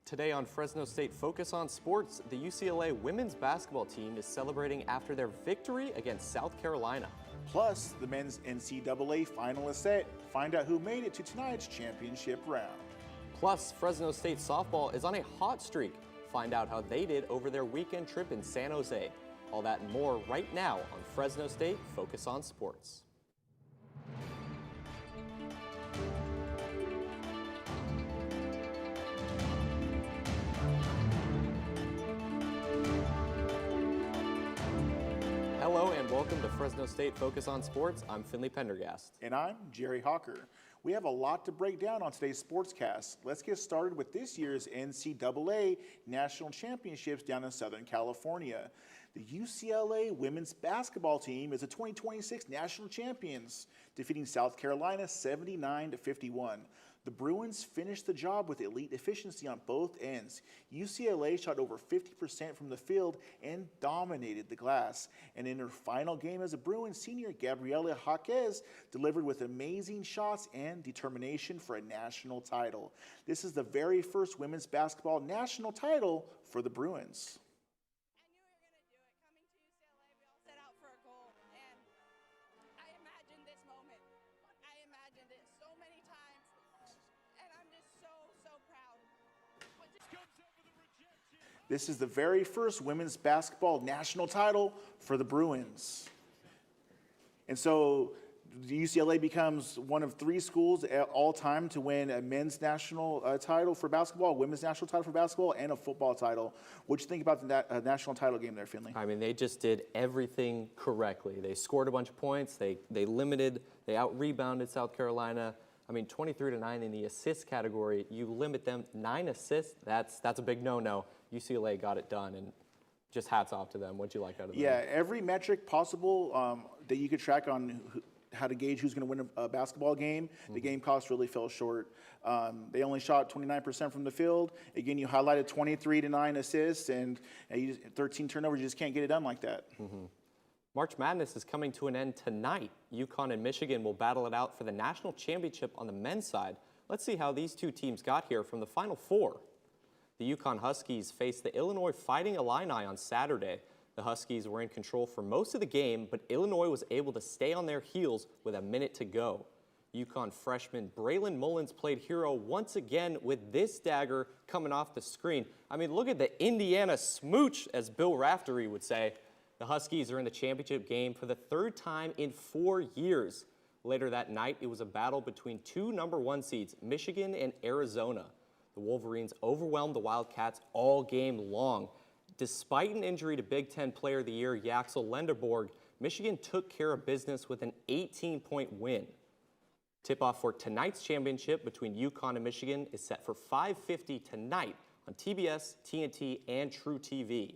Today on Fresno State Focus on Sports, the UCLA women's basketball team is celebrating after their victory against South Carolina. Plus, the men's NCAA finalist set. Find out who made it to tonight's championship round. Plus, Fresno State softball is on a hot streak. Find out how they did over their weekend trip in San Jose. All that and more right now on Fresno State Focus on Sports. Hello and welcome to Fresno State Focus on Sports. I'm Finley Pendergast. And I'm Jerry Hawker. We have a lot to break down on today's sportscast. Let's get started with this year's NCAA National Championships down in Southern California. The UCLA women's basketball team is the 2026 national champions, defeating South Carolina 79-51. The Bruins finished the job with elite efficiency on both ends. UCLA shot over 50% from the field and dominated the glass. And in her final game as a Bruins senior, Gabriela Jaquez delivered with amazing shots and determination for a national title. This is the very first women's basketball national title for the Bruins. This is the very first women's basketball national title for the Bruins. And so the UCLA becomes one of three schools at all time to win a men's national title for basketball, a women's national title for basketball, and a football title. What do you think about the national title game there, Finley? I mean, they just did everything correctly. They scored a bunch of points. They out-rebounded South Carolina. I mean, 23-9 in the assist category. You limit them 9 assists. That's a big no-no. UCLA got it done, and just hats off to them. What'd you like out of them? Yeah, every metric possible that you could track on how to gauge who's going to win a basketball game, the game cost really fell short. They only shot 29% from the field. Again, you highlighted 23-9 assists and 13 turnovers. You just can't get it done like that. March Madness is coming to an end tonight. UConn and Michigan will battle it out for the national championship on the men's side. Let's see how these two teams got here from the Final Four. The UConn Huskies faced the Illinois Fighting Illini on Saturday. The Huskies were in control for most of the game, but Illinois was able to stay on their heels with a minute to go. UConn freshman Braylon Mullins played hero once again with this dagger coming off the screen. I mean, look at the Indiana smooch, as Bill Raftery would say. The Huskies are in the championship game for the third time in 4 years. Later that night, it was a battle between two #1 seeds, Michigan and Arizona. The Wolverines overwhelmed the Wildcats all game long. Despite an injury to Big Ten Player of the Year Yaxel Lenderborg, Michigan took care of business with an 18-point win. Tip-off for tonight's championship between UConn and Michigan is set for 5:50 tonight on TBS, TNT, and True TV.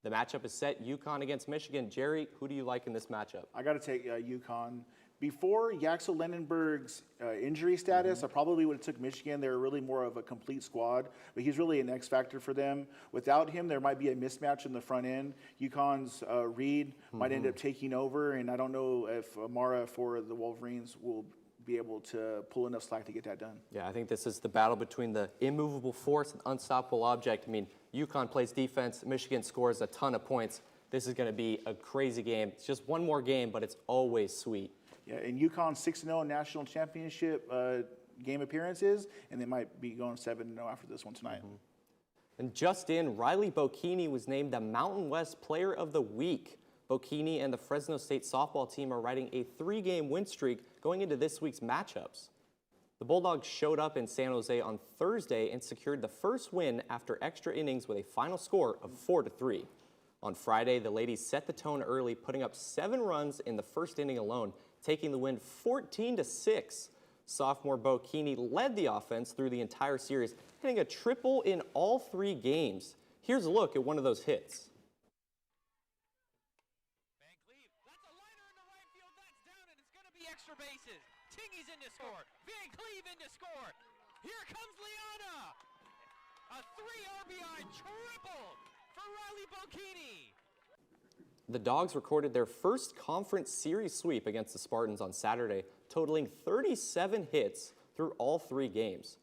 The matchup is set UConn against Michigan. Jerry, who do you like in this matchup? I got to take UConn. Before Yaxel Lendenberg's injury status, I probably would have took Michigan. They're really more of a complete squad, but he's really an X factor for them. Without him, there might be a mismatch in the front end. UConn's Reed might end up taking over, and I don't know if Amara for the Wolverines will be able to pull enough slack to get that done. Yeah, I think this is the battle between the immovable force and unstoppable object. I mean, UConn plays defense, Michigan scores a ton of points. This is going to be a crazy game. It's just one more game, but it's always sweet. Yeah, and UConn 6-0 national championship game appearances, and they might be going 7-0 after this one tonight. And just in, Riley Bocchini was named the Mountain West Player of the Week. Bocchini and the Fresno State softball team are riding a 3-game win streak going into this week's matchups. The Bulldogs showed up in San Jose on Thursday and secured the first win after extra innings with a final score of 4-3. On Friday, the ladies set the tone early, putting up 7 runs in the first inning alone, taking the win 14-6. Sophomore Bocchini led the offense through the entire series, hitting a triple in all 3 games. Here's a look at one of those hits. That's a liner in the right field. That's down, and it's going to be extra bases. Tingy's in to score. Van Cleve in to score. Here comes Liana. A 3 RBI triple for Riley Bocchini. The Dogs recorded their first conference series sweep against the Spartans on Saturday, totaling 37 hits through all 3 games.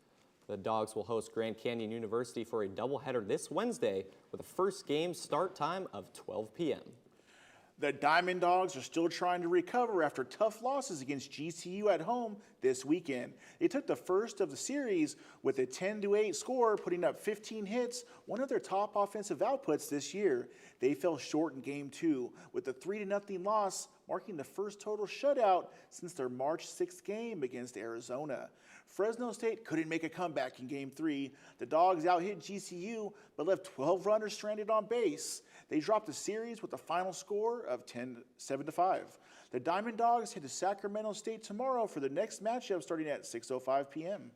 The Dogs will host Grand Canyon University for a doubleheader this Wednesday with a first game start time of 12 p.m. The Diamond Dogs are still trying to recover after tough losses against GCU at home this weekend. They took the first of the series with a 10-8 score, putting up 15 hits, one of their top offensive outputs this year. They fell short in Game 2 with a 3-0 loss, marking the first total shutout since their March 6th game against Arizona. Fresno State couldn't make a comeback in Game 3. The Dogs out-hit GCU but left 12 runners stranded on base. They dropped the series with a final score of 7-5. The Diamond Dogs head to Sacramento State tomorrow for the next matchup starting at 6:05 p.m.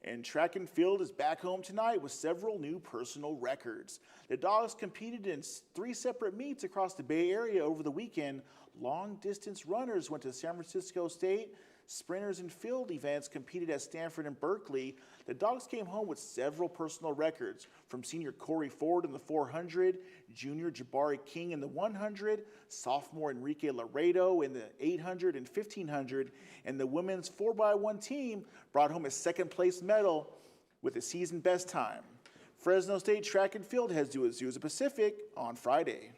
And track and field is back home tonight with several new personal records. The Dogs competed in 3 separate meets across the Bay Area over the weekend. Long-distance runners went to San Francisco State. Sprinters and field events competed at Stanford and Berkeley. The Dogs came home with several personal records, from senior Corey Ford in the 400, junior Jabari King in the 100, sophomore Enrique Laredo in the 800 and 1500, and the women's 4x1 team brought home a second-place medal with a season best time. Fresno State track and field heads to Azusa Pacific on Friday.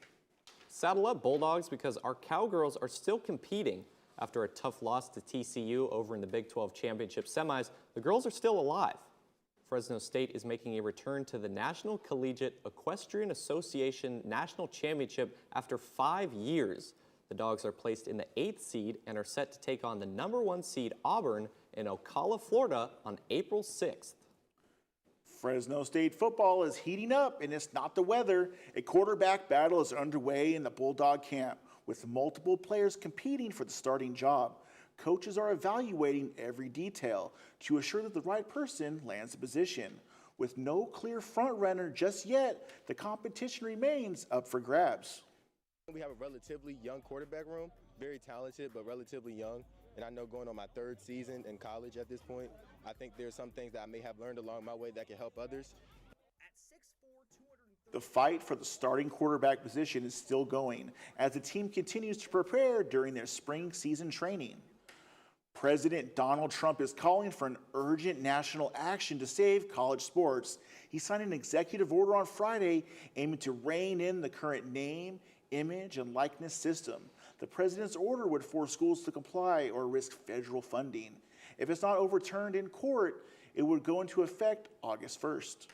Saddle up, Bulldogs, because our Cowgirls are still competing. After a tough loss to TCU over in the Big 12 Championship semis, the girls are still alive. Fresno State is making a return to the National Collegiate Equestrian Association National Championship after 5 years. The Dogs are placed in the 8th seed and are set to take on the #1 seed Auburn in Ocala, Florida on April 6th. Fresno State football is heating up, and it's not the weather. A quarterback battle is underway in the Bulldog camp, with multiple players competing for the starting job. Coaches are evaluating every detail to assure that the right person lands the position. With no clear front runner just yet, the competition remains up for grabs. We have a relatively young quarterback room, very talented, but relatively young. And I know going on my 3rd season in college at this point, I think there's some things that I may have learned along my way that can help others. The fight for the starting quarterback position is still going as the team continues to prepare during their spring season training. President Donald Trump is calling for an urgent national action to save college sports. He signed an executive order on Friday aiming to rein in the current name, image, and likeness system. The president's order would force schools to comply or risk federal funding. If it's not overturned in court, it would go into effect August 1st.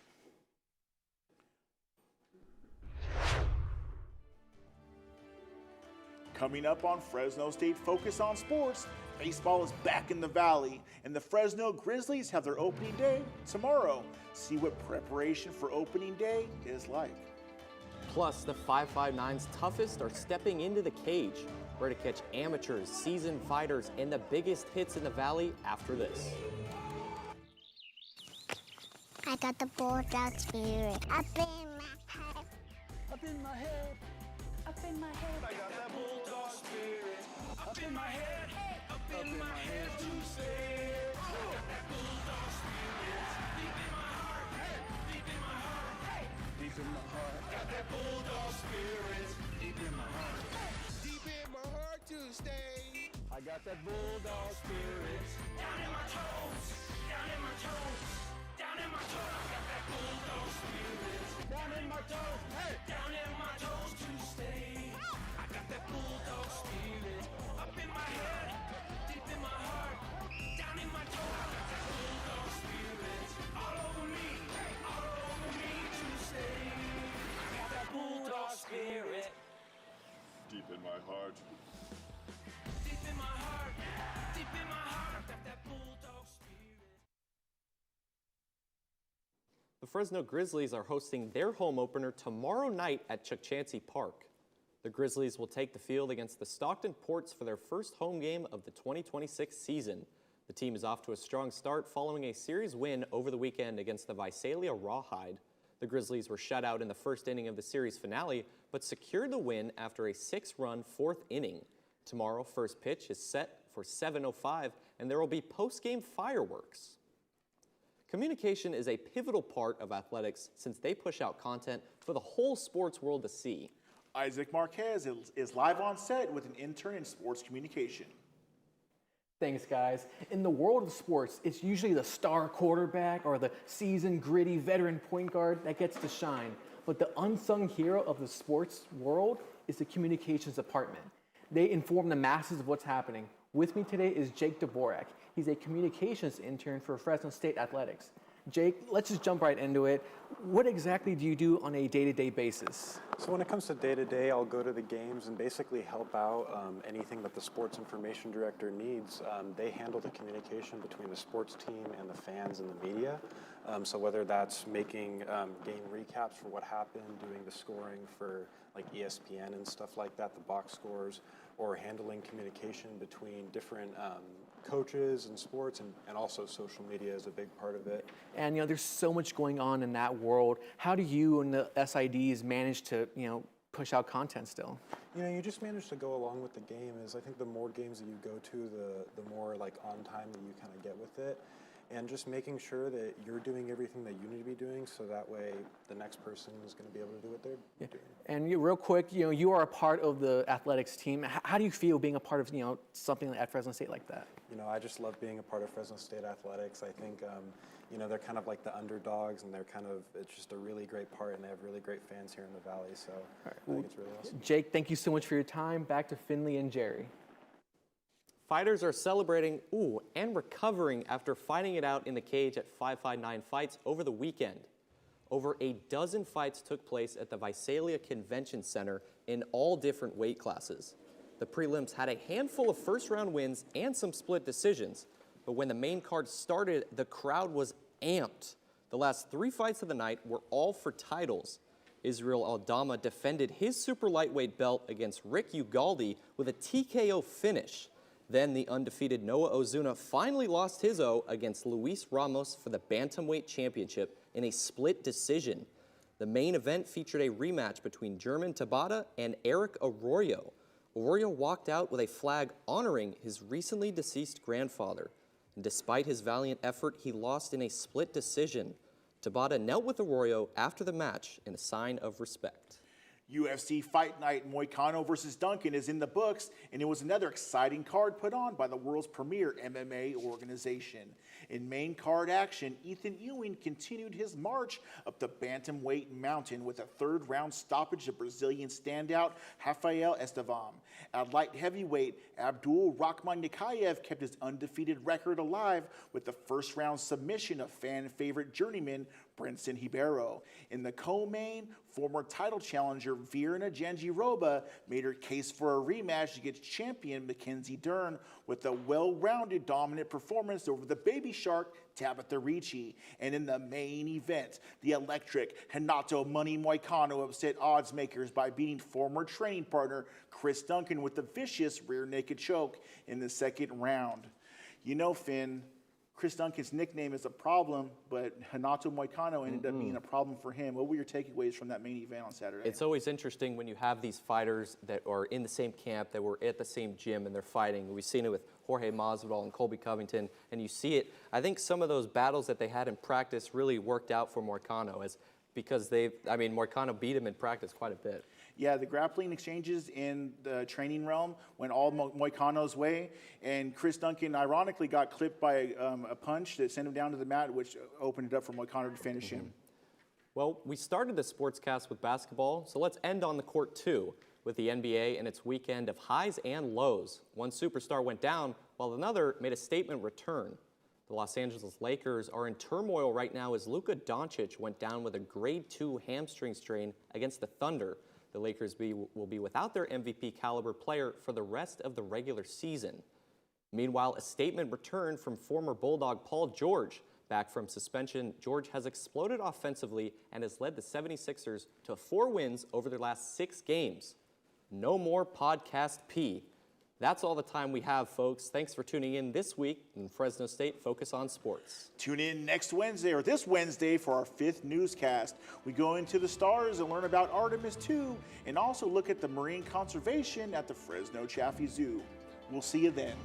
Coming up on Fresno State Focus on Sports, baseball is back in the Valley, and the Fresno Grizzlies have their opening day tomorrow. See what preparation for opening day is like. Plus, the 559's toughest are stepping into the cage. We're to catch amateurs, seasoned fighters, and the biggest hits in the Valley after this. I got the Bulldog spirit up in my head. Up in my head. Up in my head. I got that Bulldog spirit. Up in my head. Up in my head to stay. I got that Bulldog spirit. Deep in my heart. Deep in my heart. Deep in my heart. Got that Bulldog spirit. Deep in my heart. Deep in my heart to stay. I got that Bulldog spirit. Down in my toes. Down in my toes. Down in my toes. I got that Bulldog spirit. Down in my toes. Hey! Down in my toes to stay. I got that Bulldog spirit. Up in my head. Deep in my heart. Down in my toes. I got that Bulldog spirit. All over me. All over me to stay. I got that Bulldog spirit. Deep in my heart. Deep in my heart. Deep in my heart. I got that Bulldog spirit. The Fresno Grizzlies are hosting their home opener tomorrow night at Chukchansi Park. The Grizzlies will take the field against the Stockton Ports for their first home game of the 2026 season. The team is off to a strong start following a series win over the weekend against the Visalia Rawhide. The Grizzlies were shut out in the first inning of the series finale, but secured the win after a 6-run 4th inning. Tomorrow, first pitch is set for 7:05, and there will be post-game fireworks. Communication is a pivotal part of athletics since they push out content for the whole sports world to see. Isaac Marquez is live on set with an intern in sports communication. Thanks, guys. In the world of sports, it's usually the star quarterback or the seasoned, gritty veteran point guard that gets to shine. But the unsung hero of the sports world is the communications department. They inform the masses of what's happening. With me today is Jake Dvorak. He's a communications intern for Fresno State Athletics. Jake, let's just jump right into it. What exactly do you do on a day-to-day basis? So when it comes to day-to-day, I'll go to the games and basically help out anything that the sports information director needs. They handle the communication between the sports team and the fans and the media. So whether that's making game recaps for what happened, doing the scoring for like ESPN and stuff like that, the box scores, or handling communication between different coaches and sports, and also social media is a big part of it. And there's so much going on in that world. How do you and the SIDs manage to push out content still? You just manage to go along with the game. I think the more games that you go to, the more like on time that you kind of get with it. And just making sure that you're doing everything that you need to be doing, so that way the next person is going to be able to do what they're doing. And real quick, you are a part of the athletics team. How do you feel being a part of something at Fresno State like that? I just love being a part of Fresno State Athletics. I think they're kind of like the underdogs, and it's just a really great part, and they have really great fans here in the Valley. So I think it's really awesome. Jake, thank you so much for your time. Back to Finley and Jerry. Fighters are celebrating, and recovering after fighting it out in the cage at 559 Fights over the weekend. Over a dozen fights took place at the Visalia Convention Center in all different weight classes. The prelims had a handful of first-round wins and some split decisions, but when the main card started, the crowd was amped. The last 3 fights of the night were all for titles. Israel Aldama defended his super lightweight belt against Rick Ugalde with a TKO finish. Then the undefeated Noah Ozuna finally lost his O against Luis Ramos for the Bantamweight Championship in a split decision. The main event featured a rematch between German Tabata and Eric Arroyo. Arroyo walked out with a flag honoring his recently deceased grandfather. And despite his valiant effort, he lost in a split decision. Tabata knelt with Arroyo after the match in a sign of respect. UFC Fight Night Moicano versus Duncan is in the books, and it was another exciting card put on by the world's premier MMA organization. In main card action, Ethan Ewing continued his march up the bantamweight mountain with a third-round stoppage of Brazilian standout Rafael Estevam. At light heavyweight, Abdul Rahman Nikayev kept his undefeated record alive with the first-round submission of fan-favorite journeyman Brinson Ribeiro. In the co-main, former title challenger Virna Jandiroba made her case for a rematch against champion Mackenzie Dern with a well-rounded dominant performance over the baby shark Tabitha Ricci. And in the main event, the electric Renato Money Moicano upset odds makers by beating former training partner Chris Duncan with a vicious rear naked choke in the second round. Finn, Chris Duncan's nickname is a problem, but Renato Moicano ended up being a problem for him. What were your takeaways from that main event on Saturday? It's always interesting when you have these fighters that are in the same camp, that were at the same gym, and they're fighting. We've seen it with Jorge Masvidal and Colby Covington, and you see it. I think some of those battles that they had in practice really worked out for Moicano, because Moicano beat him in practice quite a bit. Yeah, the grappling exchanges in the training realm went all Moicano's way, and Chris Duncan ironically got clipped by a punch that sent him down to the mat, which opened it up for Moicano to finish him. Well, we started the sportscast with basketball, so let's end on the court too, with the NBA and its weekend of highs and lows. One superstar went down, while another made a statement return. The Los Angeles Lakers are in turmoil right now as Luka Doncic went down with a grade 2 hamstring strain against the Thunder. The Lakers will be without their MVP caliber player for the rest of the regular season. Meanwhile, a statement returned from former Bulldog Paul George. Back from suspension, George has exploded offensively and has led the 76ers to 4 wins over their last 6 games. No more Podcast P. That's all the time we have, folks. Thanks for tuning in this week in Fresno State Focus on Sports. Tune in this Wednesday for our 5th newscast. We go into the stars and learn about Artemis II, and also look at the marine conservation at the Fresno Chaffee Zoo. We'll see you then.